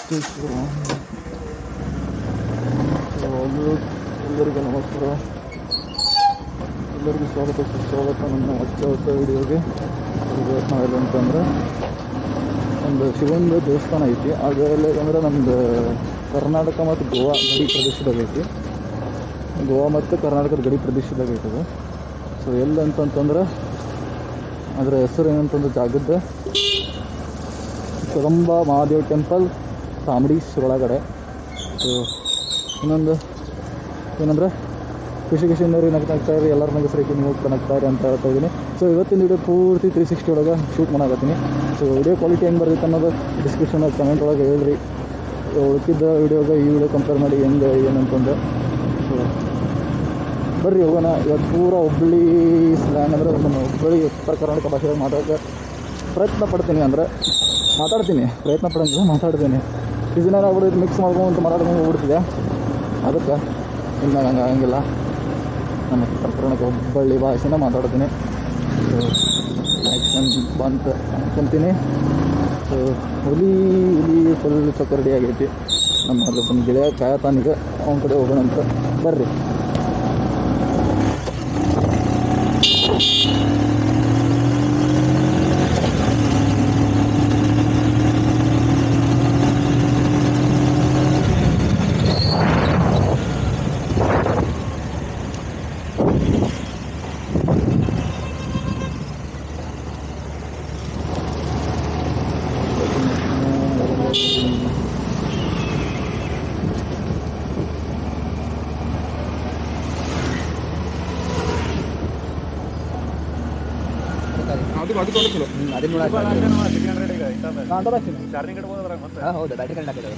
ಎಲ್ಲರಿಗೂ ನಮಸ್ಕಾರ, ಎಲ್ಲರಿಗೂ ಸ್ವಾಗತ ನಮ್ಮ ಹೊಸ ವಿಡಿಯೋಗೆ. ನಾವೆಲ್ಲ ಅಂತಂದ್ರೆ ಒಂದು ಶಿವಂದು ದೇವಸ್ಥಾನ ಐತಿ. ಅದರಲ್ಲಿ ಅಂದ್ರೆ ನಮ್ಮದು ಕರ್ನಾಟಕ ಮತ್ತು ಗೋವಾ ಗಡಿ ಪ್ರದೇಶದಾಗ ಐತಿ. ಗೋವಾ ಮತ್ತು ಕರ್ನಾಟಕದ ಗಡಿ ಪ್ರದೇಶದಾಗ ಐತದು. ಸೊ ಎಲ್ಲಿ ಅಂತಂತಂದ್ರೆ ಅದರ ಹೆಸರು ಏನಂತಂದ್ರೆ ಜಾಗದ ಕದಂಬ ಮಹಾದೇವ್ ಟೆಂಪಲ್, ತಾಮಡೀಸ್ ಒಳಗಡೆ. ಸೊ ಇನ್ನೊಂದು ಏನಂದ್ರೆ ಖುಷಿಯಿಂದ ನಗ್ತಾಯಿರಿ, ಎಲ್ಲರ ನಗಸ್ರಿಗೆ ನೀವು ನಗ್ತಾಯಿರಿ ಅಂತ ಹೇಳ್ತಾ ಇದ್ದೀನಿ. ಸೊ ಇವತ್ತಿನ ವಿಡಿಯೋ ಪೂರ್ತಿ 360 ಒಳಗೆ ಶೂಟ್ ಮಾಡಾಕತ್ತೀನಿ. ಸೊ ವಿಡಿಯೋ ಕ್ವಾಲಿಟಿ ಹೆಂಗೆ ಬರ್ತೈತೆ ಅನ್ನೋದು ಡಿಸ್ಕ್ರಿಪ್ಷನಾಗ ಕಮೆಂಟ್ ಒಳಗೆ ಹೇಳ್ರಿ. ಉಳ್ಕಿದ್ದ ವಿಡಿಯೋಗೆ ಈ ವಿಡಿಯೋ ಕಂಪೇರ್ ಮಾಡಿ ಹೆಂಗೆ ಏನಂತಂದು. ಸೊ ಬರ್ರಿ ಹೋಗೋಣ. ಇವತ್ತು ಪೂರ ಹುಬ್ಬಳ್ಳಿ ಸ್ಲ್ಯಾಂಗ್ ಅಂದರೆ ನಮ್ಮ ಹುಬ್ಬಳ್ಳಿ ಉತ್ತರ ಕರ್ನಾಟಕ ಭಾಷೆಯಲ್ಲಿ ಮಾತಾಡೋಕ್ಕೆ ಪ್ರಯತ್ನ ಪಡ್ತೀನಿ. ಮಾತಾಡ್ತೀನಿ. ಇದನ್ನ ಆಗ್ಬಿಡೋದು ಮಿಕ್ಸ್ ಮಾಡ್ಕೊಂಡು ಮಾತಾಡ್ಕೊಂಡು ಹೋಗ್ಬಿಡ್ತಿದೆ. ಅದಕ್ಕೆ ಇನ್ನು ಹಂಗೆ ಆಗಂಗಿಲ್ಲ, ನಮ್ಮ ಉತ್ತರ ಕರ್ನಾಟಕ ಹುಬ್ಬಳ್ಳಿ ಭಾಷೆನ ಮಾತಾಡ್ತೀನಿ. ಸೊ ಆ್ಯಕ್ಷನ್ ಬಂತು ಅನ್ಕೊತೀನಿ. ಸೊ ಹುಲಿ ಫುಲ್ ಚೊಕ್ಕ ರೆಡಿ ಆಗೈತಿ. ನಮ್ಮ ಒಂದು ಗೆಳೆಯ ಕಾಯತಾನಿಗೆ ಅವನ ಕಡೆ ಹೋಗೋಣ ಅಂತ ಬರ್ರಿ. ಅದು ಚಲೋ. ಅದನ್ನ ಹೌದು ಬ್ಯಾಟ್ರಿ ಕರೆಂಟ್ ಹಾಕಿದ್ದಾರೆ.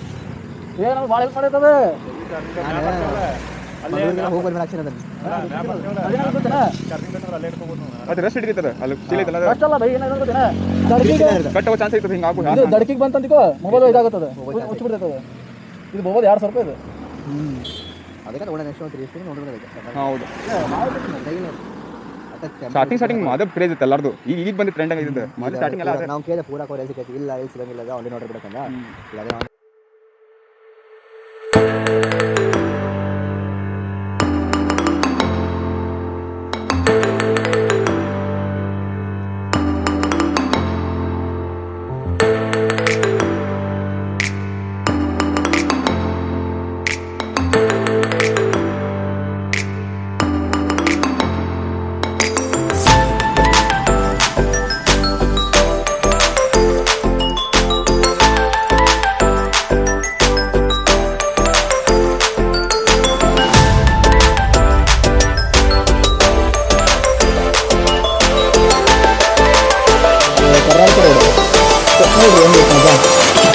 ಏನು ಭಾಳ ಹೆಲ್ಪ್ ಮಾಡೈತದ. ದಡ್ಕಿಗೆ ಬಂತಂತಿಕೋ ಮೊಬೈಲ್ ಇದಾಗುತ್ತದೆ, ಹುಚ್ಚಿಬಿಡ್ತದೆ. ಇದು ಮೊಬೈಲ್ 2000 ರೂಪಾಯಿ ಇದು. ಅದಕ್ಕೆ ಹೌದು. ಸ್ಟಾರ್ಟಿಂಗ್ ಅದೇ ಕ್ರೇಜ್ ಇತ್ತು ಎಲ್ಲರದು. ಈಗ ಬಂದು ಟ್ರೆಂಡ್ ಆಗಿದೆ. ಸ್ಟಾರ್ಟಿಂಗ್ ಎಲ್ಲ ನಾವು ಕೇಳಿದೆ ಪೂರಾ ಕೋರ್ ಎಲ್ಲಿ ಸಿಗೈತಿ, ಇಲ್ಲ ಎಲ್ಲಿ ಸಿಗಂಗಿಲ್ಲ, ಆನ್ಲೈನ್ ಆರ್ಡರ್ ಬಿಡಕ್ಕಂದ.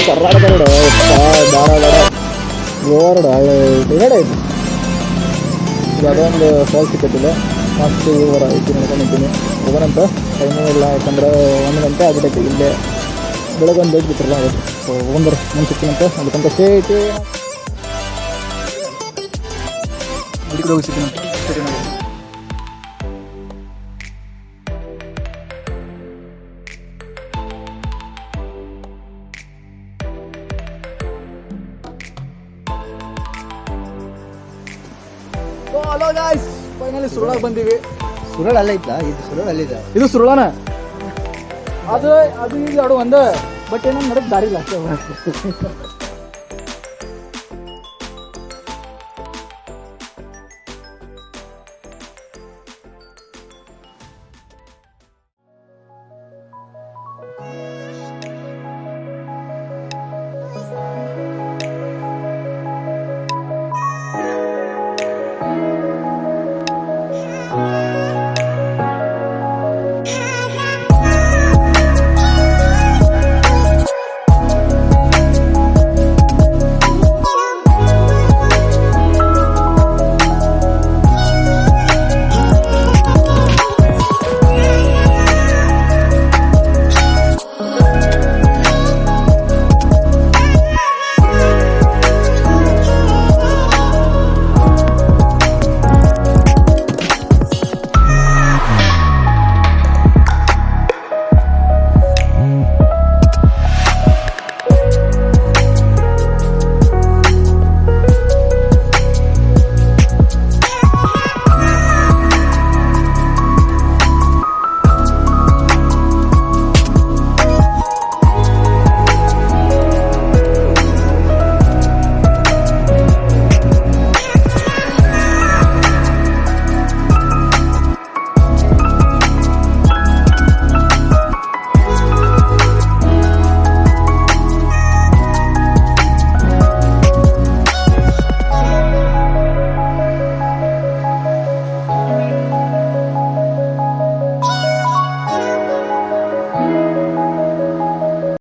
ಕರ್ನಾಟಕ ರೋಡ್ ಧಾರವಾಡ ಗೋವಾ ರೋಡ್ ಎರಡೇ ಐತಿ. ಈಗ ಅದೊಂದು ಫಾಲ್ ಸಿಕ್ಕತ್ತಿಲ್ಲ, ಮಸ್ತ್ ಊರ ಐತಿ. ನೋಡ್ಕೊಂಡಿದ್ದೀನಿ ಹೋಗೋಣಂತ. ಟೈಮೂ ಇಲ್ಲ, ಯಾಕಂದ್ರೆ 1 ಗಂಟೆ ಆಗ್ಬಿಟ್ಟೈತಿ. ಇಲ್ಲೇ ಬೆಳಗ್ಗೆ ಒಂದು ಬೇಗ ಬಿಟ್ಟಿರಲ್ಲ, ಅದು ಹೋಗೊಂಡ್ರೆ ಮುಂದೆ ಸಿಕ್ಕಿನಂತ. ಅದಕ್ಕಂತ ಸ್ಟೇಟಿ ಹೋಗಿ ಸಿಕ್ಕಿನಂತ ಸ್ಟೇಟಿ. ಹಲೋ ಗಾಯ್ಸ್, ಫೈನಲಿ ಸುರುಳಾಗ ಬಂದೀವಿ. ಸುರುಳ ಅಲ್ಲ ಇದ್ದ, ಇದು ಸುರುಳ ಅಲ್ಲಿದೆ. ಇದು ಸುರುಳನ, ಅದು ಇದು ಎರಡು ಒಂದೇ. ಬಟ್ ಏನೋ ನಡಕ್ ದಾರಿ ಇಲ್ಲ ಅಷ್ಟೇ.